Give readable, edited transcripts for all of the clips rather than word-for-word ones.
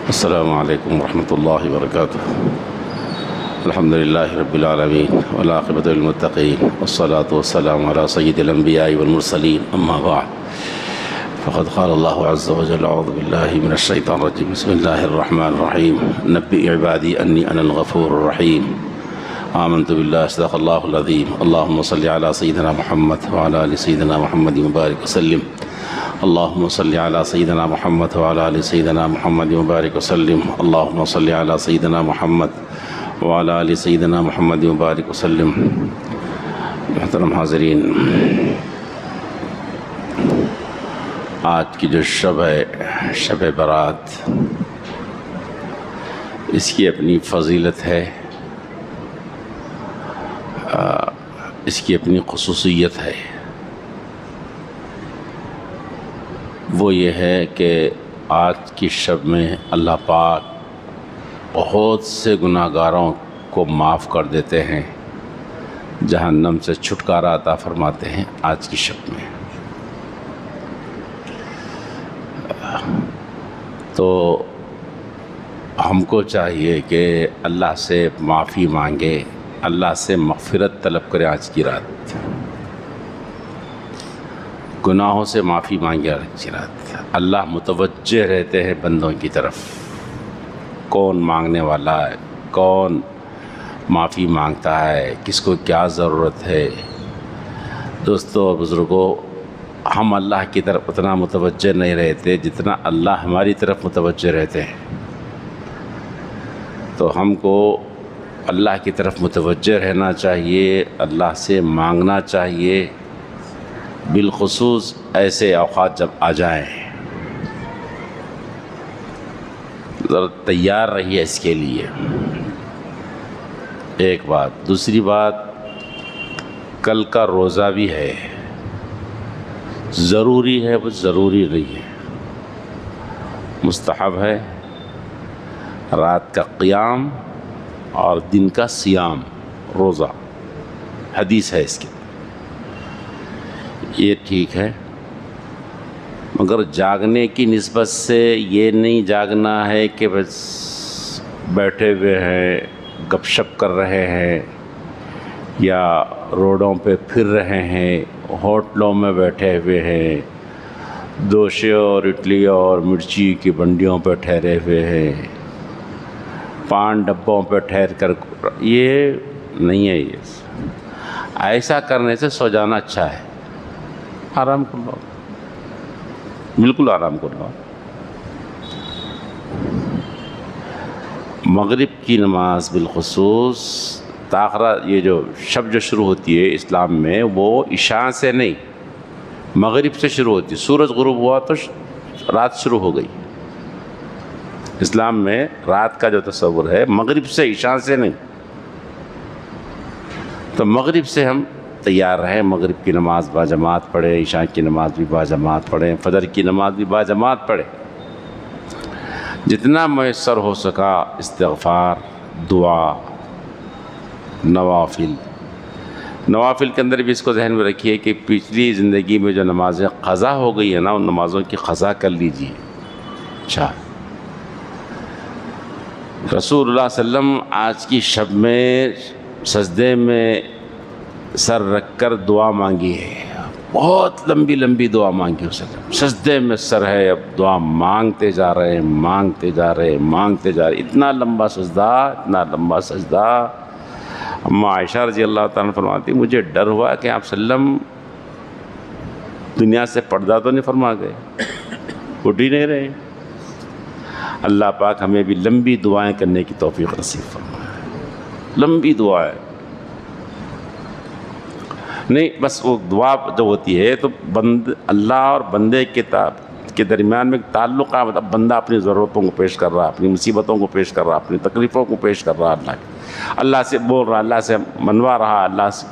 السلام علیکم ورحمۃ اللہ وبرکاتہ۔ الحمد للہ رب العالمین والعاقبۃ للمتقین والصلاة والسلام علی سید الانبیاء والمرسلین، اما بعد فقد قال اللہ عز وجل اعوذ باللہ من الشیطان الرجیم بسم اللہ الرحمن الرحیم نبئ عبادی انی انا الغفور الرحیم آمنت باللہ صدق اللہ العظیم اللہم صل علی سیدنا محمد وعلی آل سیدنا محمد مبارک وسلم اللہم صل علی سیدنا محمد وعلی آل سیدنا محمد مبارک وسلم اللہم صل علی سیدنا محمد وعلی آل سیدنا محمد مبارک وسلم۔ محترم حاضرین، آج کی جو شب ہے، شب برات، اس کی اپنی فضیلت ہے، اس کی اپنی خصوصیت ہے۔ وہ یہ ہے کہ آج کی شب میں اللہ پاک بہت سے گناہ گاروں کو معاف کر دیتے ہیں، جہنم سے چھٹکارا عطا فرماتے ہیں آج کی شب میں۔ تو ہم کو چاہیے کہ اللہ سے معافی مانگے، اللہ سے مغفرت طلب کرے آج کی رات، گناہوں سے معافی مانگے آج کی رات۔ اللہ متوجہ رہتے ہیں بندوں کی طرف، کون مانگنے والا ہے، کون معافی مانگتا ہے، کس کو کیا ضرورت ہے۔ دوستو اور بزرگوں، ہم اللہ کی طرف اتنا متوجہ نہیں رہتے جتنا اللہ ہماری طرف متوجہ رہتے ہیں۔ تو ہم کو اللہ کی طرف متوجہ رہنا چاہیے، اللہ سے مانگنا چاہیے، بالخصوص ایسے اوقات جب آ جائیں۔ ذرا تیار رہیے اس کے لیے، ایک بات۔ دوسری بات، کل کا روزہ بھی ہے، ضروری ہے وہ ضروری نہیں ہے، مستحب ہے۔ رات کا قیام اور دن کا صیام، روزہ، حدیث ہے اس کی، یہ ٹھیک ہے، مگر جاگنے کی نسبت سے یہ نہیں جاگنا ہے کہ بس بیٹھے ہوئے ہیں، گپ شپ کر رہے ہیں، یا روڈوں پہ پھر رہے ہیں، ہوٹلوں میں بیٹھے ہوئے ہیں، دوشے اور اڈلی اور مرچی کی بنڈیوں پہ ٹھہرے ہوئے ہیں، پان ڈبوں پہ ٹھہر کر، یہ نہیں ہے۔ یہ ایسا کرنے سے سو جانا اچھا ہے، آرام کر لو، بالکل آرام کر لو۔ مغرب کی نماز بالخصوص تاخرہ، یہ جو شب جو شروع ہوتی ہے اسلام میں، وہ عشاء سے نہیں، مغرب سے شروع ہوتی ہے۔ سورج غروب ہوا تو رات شروع ہو گئی۔ اسلام میں رات کا جو تصور ہے مغرب سے، عشاء سے نہیں۔ تو مغرب سے ہم تیار رہیں، مغرب کی نماز باجماعت پڑھیں، عشاء کی نماز بھی باجماعت پڑھیں، فجر کی نماز بھی باجماعت پڑھیں۔ جتنا میسر ہو سکا استغفار، دعا، نوافل۔ نوافل کے اندر بھی اس کو ذہن میں رکھیے کہ پچھلی زندگی میں جو نمازیں قضا ہو گئی ہیں نا، ان نمازوں کی قضا کر لیجیے۔ اچھا، رسول اللہ صلی اللہ علیہ وسلم آج کی شب میں سجدے میں سر رکھ کر دعا مانگی ہے، بہت لمبی لمبی دعا مانگی اس نے، سجدے میں سر ہے، اب دعا مانگتے جا رہے ہیں، مانگتے جا رہے ہیں، مانگتے جا رہے ہیں، اتنا لمبا سجدہ، اتنا لمبا سجدہ۔ اما عائشہ رضی اللہ تعالیٰ عنہ فرماتی، مجھے ڈر ہوا کہ آپ صلی اللہ علیہ وسلم دنیا سے پردہ تو نہیں فرما گئے، اٹھ ہی نہیں رہے۔ اللہ پاک ہمیں بھی لمبی دعائیں کرنے کی توفیق نصیب فرمائے، لمبی دعائیں نہیں، بس وہ دعا جو ہوتی ہے تو اللہ اور بندے کے درمیان میں ایک تعلق ہے، مطلب بندہ اپنی ضرورتوں کو پیش کر رہا ہے، اپنی مصیبتوں کو پیش کر رہا ہے، اپنی تکلیفوں کو پیش کر رہا ہے، اللہ سے بول رہا ہے، اللہ سے منوا رہا ہے،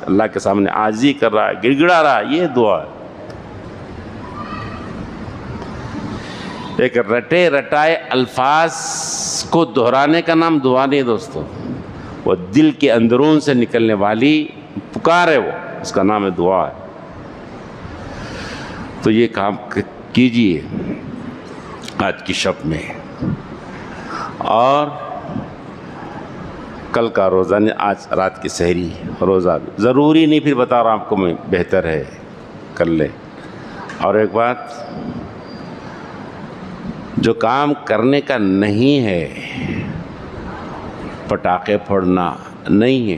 اللہ کے سامنے عاجزی کر رہا ہے، گڑ گڑا رہا ہے، یہ دعا ہے۔ ایک رٹے رٹائے الفاظ کو دہرانے کا نام دعا نہیں دوستو، وہ دل کے اندرون سے نکلنے والی پکار ہے، وہ اس کا نام ہے دعا ہے۔ تو یہ کام کیجئے آج کی شب میں۔ اور کل کا روزہ نہیں، آج رات کی سحری روزہ ضروری نہیں، پھر بتا رہا ہوں آپ کو میں، بہتر ہے کر لیں۔ اور ایک بات، جو کام کرنے کا نہیں ہے، پٹاخے پھوڑنا نہیں ہے،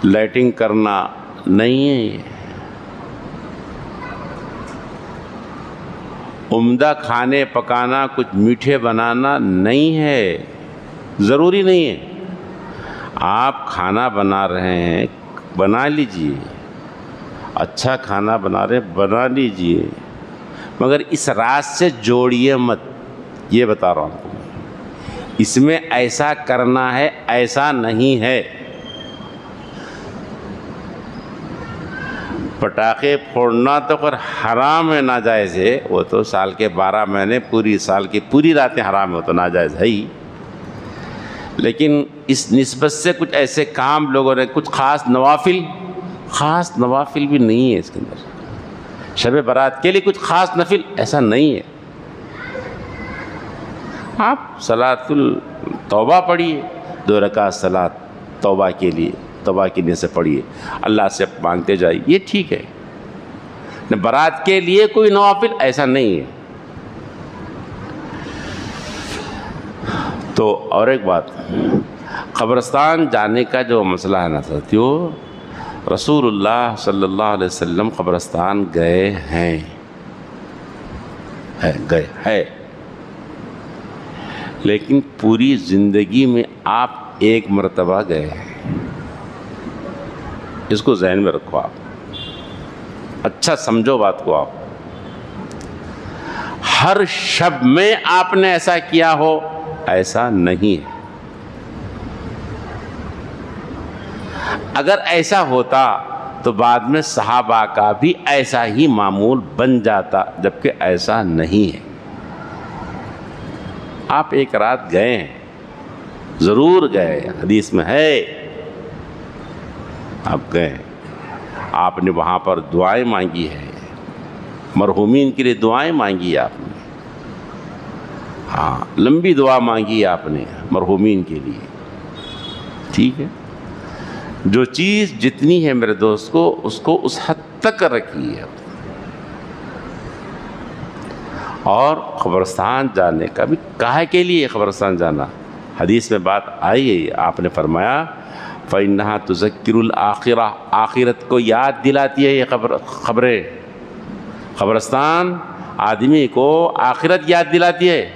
لائٹنگ کرنا نہیں ہے، عمدہ کھانے پکانا، کچھ میٹھے بنانا نہیں ہے، ضروری نہیں ہے۔ آپ کھانا بنا رہے ہیں، بنا لیجئے، اچھا کھانا بنا رہے ہیں، بنا لیجئے، مگر اس رات سے جوڑیے مت، یہ بتا رہا ہوں آپ کو، اس میں ایسا کرنا ہے، ایسا نہیں ہے۔ پٹاخے پھوڑنا تو پر حرام ہے، ناجائز ہے، وہ تو سال کے 12 مہینے پوری سال کی پوری راتیں حرام ہے، وہ تو ناجائز ہے ہی، لیکن اس نسبت سے کچھ ایسے کام لوگوں نے، کچھ خاص نوافل بھی نہیں ہے اس کے اندر، شب برات کے لیے کچھ خاص نفل ایسا نہیں ہے۔ آپ صلاۃ التوبہ پڑھیے، 2 رکعت صلاۃ توبہ کے لیے، توبہ کی نیت سے پڑھیے، اللہ سے مانگتے جائیے، یہ ٹھیک ہے۔ برات کے لیے کوئی نوافل ایسا نہیں ہے۔ تو اور ایک بات، قبرستان جانے کا جو مسئلہ ہے نا ساتھیو، رسول اللہ صلی اللہ علیہ وسلم قبرستان گئے ہیں، لیکن پوری زندگی میں آپ ایک مرتبہ گئے ہیں، اس کو ذہن میں رکھو، آپ اچھا سمجھو بات کو، آپ ہر شب میں آپ نے ایسا کیا ہو، ایسا نہیں ہے۔ اگر ایسا ہوتا تو بعد میں صحابہ کا بھی ایسا ہی معمول بن جاتا، جبکہ ایسا نہیں ہے۔ آپ ایک رات گئے ہیں، ضرور گئے، حدیث میں ہے، آپ گئے، آپ نے وہاں پر دعائیں مانگی ہے، مرحومین کے لیے دعائیں مانگی ہے آپ نے، ہاں لمبی دعا مانگی ہے آپ نے مرحومین کے لیے، ٹھیک ہے۔ جو چیز جتنی ہے میرے دوست کو، اس کو اس حد تک رکھیے۔ اور قبرستان جانے کا بھی کاہے کے لیے قبرستان جانا، حدیث میں بات آئی ہے، آپ نے فرمایا فَإِنَّهَا تُذَكِّرُ الْآخِرَةَ، آخرت کو یاد دلاتی ہے یہ قبریں، قبرستان آدمی کو آخرت یاد دلاتی ہے۔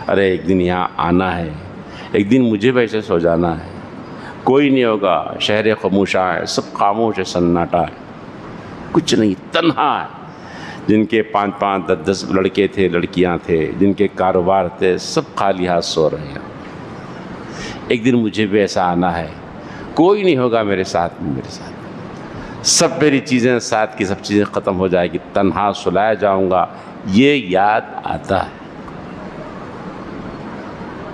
ارے ایک دن یہاں آنا ہے، ایک دن مجھے بھی ایسے سو جانا ہے، کوئی نہیں ہوگا، شہر خاموشہ ہے، سب خاموش ہے، سناٹا ہے، کچھ نہیں، تنہا ہے۔ جن کے 5 10 لڑکے تھے، لڑکیاں تھے، جن کے کاروبار تھے، سب خالی ہاتھ سو رہے ہیں۔ ایک دن مجھے بھی ایسا آنا ہے، کوئی نہیں ہوگا میرے ساتھ، سب میری چیزیں ساتھ کی سب چیزیں ختم ہو جائے گی، تنہا سلایا جاؤں گا، یہ یاد آتا ہے،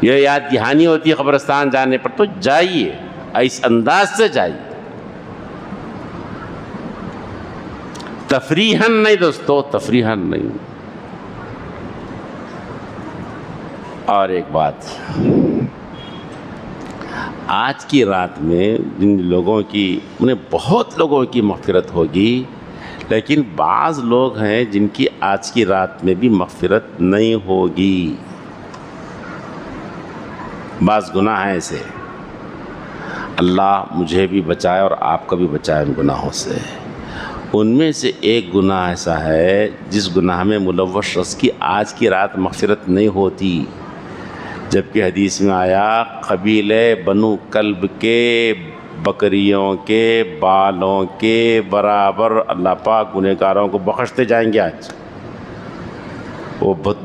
یہ یاد دہانی ہوتی ہے قبرستان جانے پر۔ تو جائیے، اس انداز سے جائیے، تفریحاً نہیں دوستو، تفریحاً نہیں۔ اور ایک بات، آج کی رات میں جن لوگوں کی، انہیں بہت لوگوں کی مغفرت ہوگی، لیکن بعض لوگ ہیں جن کی آج کی رات میں بھی مغفرت نہیں ہوگی، بعض گناہ ہیں ایسے، اللہ مجھے بھی بچائے اور آپ کو بھی بچائے ان گناہوں سے۔ ان میں سے ایک گناہ ایسا ہے جس گناہ میں ملوث شخص کی آج کی رات مغفرت نہیں ہوتی، جبکہ حدیث میں آیا قبیلے بنو کلب کے بکریوں کے بالوں کے برابر اللہ پاک گنہگاروں کو بخشتے جائیں گے۔ آج وہ بہت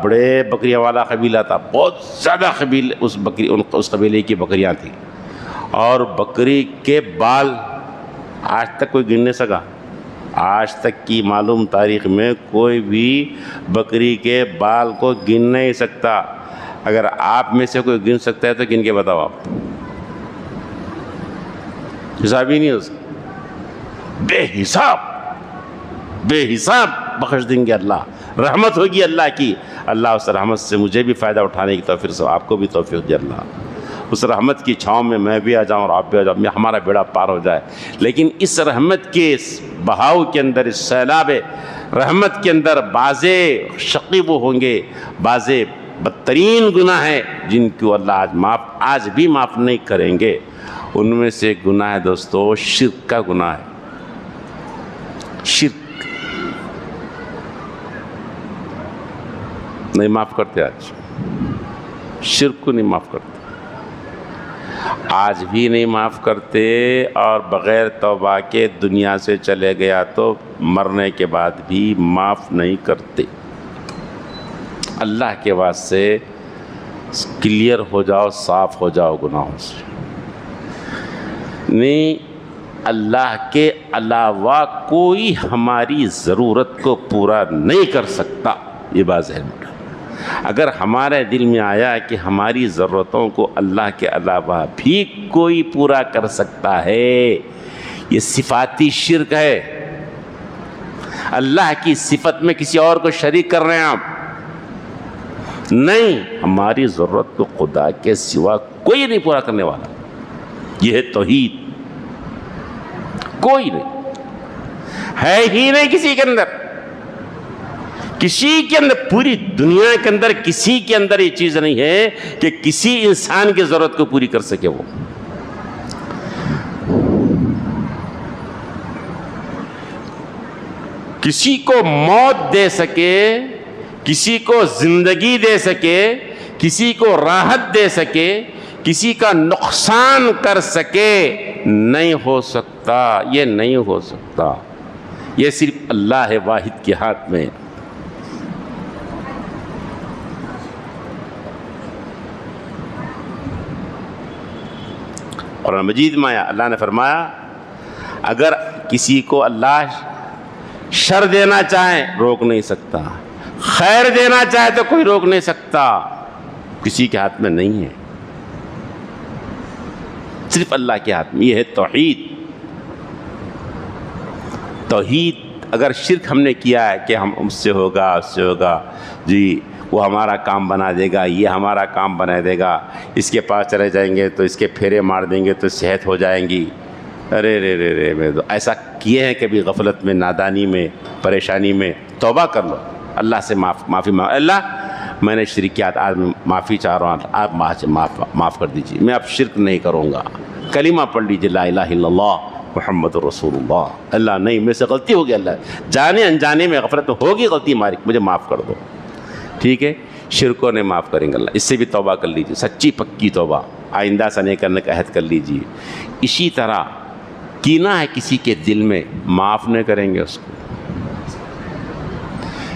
بڑے بکریوں والا قبیلہ تھا، بہت زیادہ قبیلے اس قبیلے کی بکریاں تھیں، اور بکری کے بال آج تک کوئی گن نہیں سکا، آج تک کی معلوم تاریخ میں کوئی بھی بکری کے بال کو گن نہیں سکتا۔ اگر آپ میں سے کوئی گن سکتا ہے تو گن کے بتاؤ، آپ حساب ہی نہیں اس بے حساب بخش دیں گے اللہ، رحمت ہوگی اللہ کی، اللہ اس رحمت سے مجھے بھی فائدہ اٹھانے کی توفیق سے آپ کو بھی توفیق دے اللہ، اس رحمت کی چھاؤں میں بھی آ جاؤں اور آپ بھی آ جاؤ، ہمارا بیڑا پار ہو جائے۔ لیکن اس رحمت کے بہاؤ کے اندر، اس سیلاب رحمت کے اندر بعضے شقی وہ ہوں گے، بعضے بدترین گناہ ہیں جن کو اللہ آج بھی معاف نہیں کریں گے۔ ان میں سے گناہ ہے دوستو شرک کا گناہ ہے۔ شرک نہیں معاف کرتے، آج شرک کو نہیں معاف کرتے، آج بھی نہیں معاف کرتے، اور بغیر توبہ کے دنیا سے چلے گیا تو مرنے کے بعد بھی معاف نہیں کرتے۔ اللہ کے واسطے کلیئر ہو جاؤ، صاف ہو جاؤ گناہوں سے۔ نہیں، اللہ کے علاوہ کوئی ہماری ضرورت کو پورا نہیں کر سکتا، یہ بات ذہن میں رکھو۔ اگر ہمارے دل میں آیا کہ ہماری ضرورتوں کو اللہ کے علاوہ بھی کوئی پورا کر سکتا ہے، یہ صفاتی شرک ہے۔ اللہ کی صفت میں کسی اور کو شریک کر رہے ہیں آپ۔ نہیں، ہماری ضرورت کو خدا کے سوا کوئی نہیں پورا کرنے والا، یہ ہے توحید۔ کوئی نہیں ہے، ہی نہیں کسی کے اندر، کسی کے اندر، پوری دنیا کے اندر کسی کے اندر یہ چیز نہیں ہے کہ کسی انسان کی ضرورت کو پوری کر سکے۔ وہ کسی کو موت دے سکے، کسی کو زندگی دے سکے، کسی کو راحت دے سکے، کسی کا نقصان کر سکے، نہیں ہو سکتا، یہ نہیں ہو سکتا۔ یہ صرف اللہ ہے واحد کے ہاتھ میں۔ قرآن مجید میں اللہ نے فرمایا اگر کسی کو اللہ شر دینا چاہے روک نہیں سکتا، خیر دینا چاہے تو کوئی روک نہیں سکتا، کسی کے ہاتھ میں نہیں ہے، صرف اللہ کے ہاتھ میں۔ یہ ہے توحید۔ توحید اگر شرک ہم نے کیا ہے کہ ہم اس سے ہوگا، اس سے ہوگا، جی وہ ہمارا کام بنا دے گا، یہ ہمارا کام بنا دے گا، اس کے پاس چلے جائیں گے تو اس کے پھیرے مار دیں گے تو صحت ہو جائیں گی، ارے رے رے رے، میں تو ایسا کیے ہیں کبھی غفلت میں، نادانی میں، پریشانی میں، توبہ کر لو، اللہ سے معافی مانگو، اللہ میں نے شرکیات، آج میں معافی چاہ رہا ہوں، آپ معاف کر دیجیے، میں اب شرک نہیں کروں گا، کلمہ پڑھ لیجیے لا الہ الا اللہ محمد رسول اللہ، اللہ نہیں میرے سے غلطی ہو گئی، اللہ جانے انجانے میں غفلت میں ہوگی غلطی ہماری، مجھے معاف کر دو، ٹھیک ہے، شرکوں نے معاف کریں گے اللہ، اس سے بھی توبہ کر لیجیے، سچی پکی توبہ، آئندہ سے نہیں کرنے کا عہد کر لیجیے۔ اسی طرح کینہ ہے کسی کے دل میں، معاف نہیں کریں گے اس کو،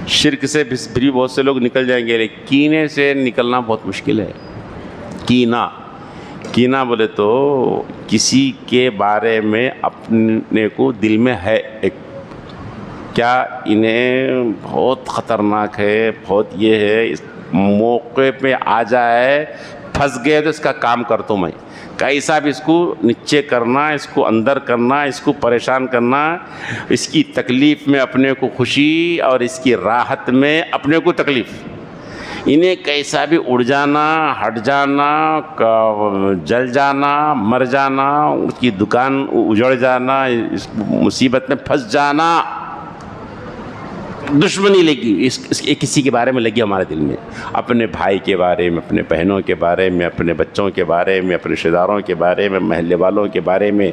شرک سے بھی بہت سے لوگ نکل جائیں گے، لیکن کینے سے نکلنا بہت مشکل ہے۔ کینہ بولے تو کسی کے بارے میں اپنے کو دل میں ہے ایک، کیا انہیں بہت خطرناک ہے، بہت یہ ہے، اس موقع پہ آ جائے، پھنس گئے تو اس کا کام کرتا ہوں میں، کیسا بھی اس کو نیچے کرنا، اس کو اندر کرنا، اس کو پریشان کرنا، اس کی تکلیف میں اپنے کو خوشی اور اس کی راحت میں اپنے کو تکلیف، انہیں کیسا بھی اڑ جانا، ہٹ جانا، جل جانا، مر جانا، اس کی دکان اجڑ جانا، اس مصیبت میں پھنس جانا، دشمنی لگی کسی کے بارے میں لگی ہمارے دل میں، اپنے بھائی کے بارے میں، اپنے بہنوں کے بارے میں، اپنے بچوں کے بارے میں، اپنے رشتہ داروں کے بارے میں، محلے والوں کے بارے میں،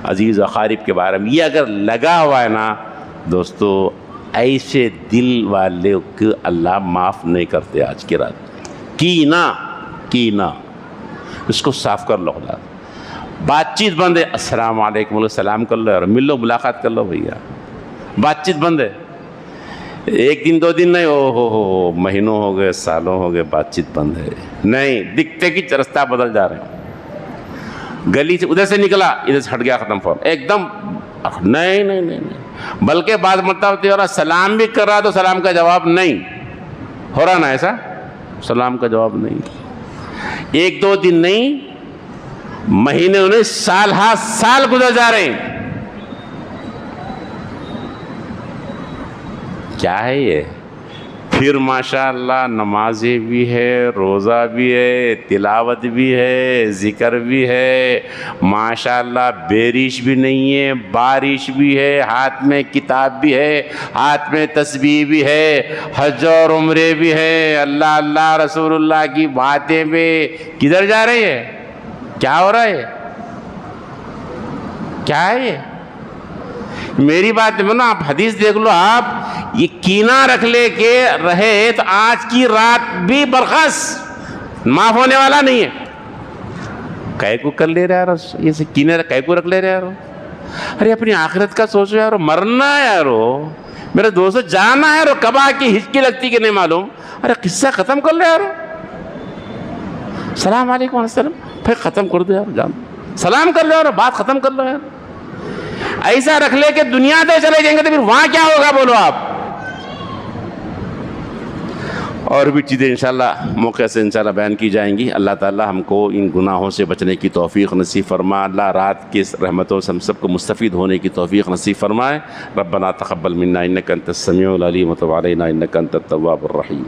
عزیز اقارب کے بارے میں، یہ اگر لگا ہوا ہے نا دوستو، ایسے دل والے کو اللہ معاف نہیں کرتے آج کی رات۔ کینہ اس کو صاف کر لو، بات چیت بند ہے، السلام علیکم سلام کر لو اور مل لو، ملاقات کر لو بھیا، بات چیت بند ہے، ایک دن دو دن نہیں، ہو مہینوں ہو گئے، سالوں ہو گئے، بات چیت بند ہے، نہیں دکھتے کہ رستہ بدل جا رہے ہیں، گلی سے ادھر سے نکلا ادھر سے ہٹ گیا، ختم فون ایک دم، نہیں، بلکہ بعض مرتبہ ہوتی ہے سلام بھی کر رہا تو سلام کا جواب نہیں ہو رہا نا، ایسا سلام کا جواب نہیں، ایک دو دن نہیں، مہینے انہیں سال ہاں سال گزر جا رہے ہیں، کیا ہے یہ؟ پھر ماشاءاللہ نمازیں بھی ہے، روزہ بھی ہے، تلاوت بھی ہے، ذکر بھی ہے، ماشاءاللہ بارش بھی نہیں ہے، بارش بھی ہے، ہاتھ میں کتاب بھی ہے، ہاتھ میں تسبیح بھی ہے، حج اور عمرے بھی ہے، اللہ اللہ رسول اللہ کی باتیں بھی. کدھر جا رہی ہے؟ کیا ہو رہا ہے؟ کیا ہے یہ؟ میری بات میں نا، آپ حدیث دیکھ لو. آپ یہ کینہ رکھ لے کے رہے تو آج کی رات بھی برخاست معاف ہونے والا نہیں ہے. کہے کو کر لے رہے یارو، یہ سے کینے کہے کو رکھ لے رہے یارو. ارے اپنی آخرت کا سوچو یارو، مرنا ہے یارو میرے دوستو، جانا ہے یارو. کب آ کی ہچکی لگتی کہ نہیں معلوم. ارے قصہ ختم کر لے یارو. السلام علیکم السلام، پھر ختم کر دو یار، جان سلام کر لو یار، بات ختم کر لو یار. ایسا رکھ لے کہ دنیا سے چلے جائیں گے تو پھر وہاں کیا ہوگا بولو آپ. اور بھی چیزیں انشاءاللہ موقع سے انشاءاللہ بیان کی جائیں گی. اللہ تعالی ہم کو ان گناہوں سے بچنے کی توفیق نصیب فرما. اللہ رات کی رحمتوں سے ہم سب کو مستفید ہونے کی توفیق نصیب فرمائے. ربنا تقبل منا انک انت السمیع العلیم وتب علینا انک انت التواب الرحیم.